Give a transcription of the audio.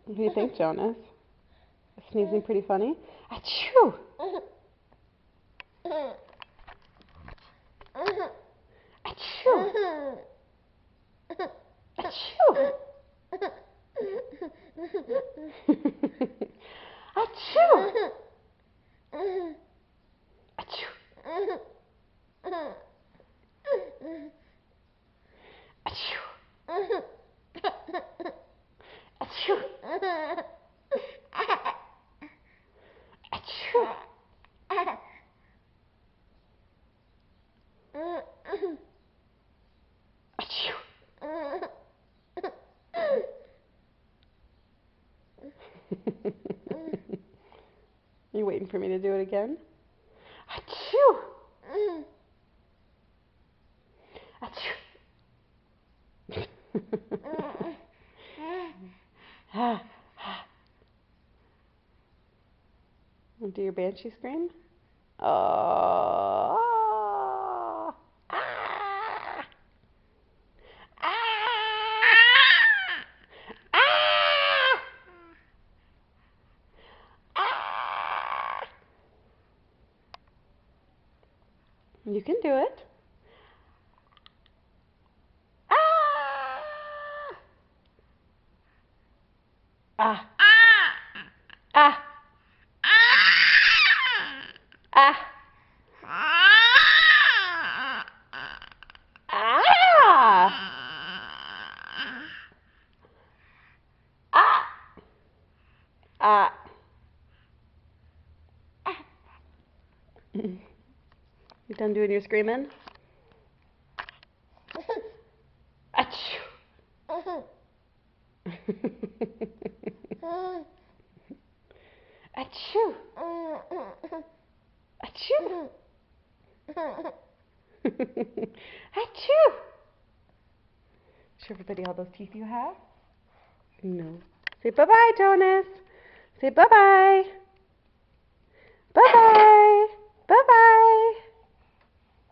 What do you think, Jonas? Sneezing pretty funny? Achoo! Achoo! Achoo! Achoo! Achoo! Achoo! Achoo! Achoo! Achoo! You waiting for me to do it again? Achoo! Achoo! Do your Banshee scream? Oh. Ah. Ah. Ah. Ah. You can do it. Ah. Ah. Ah. Ah. Ah. Ah. Ah. You done doing your screaming? Achoo. Achoo. Achoo. Achoo. Show everybody all those teeth you have? No. Say bye-bye, Jonas. Say bye-bye. Bye-bye.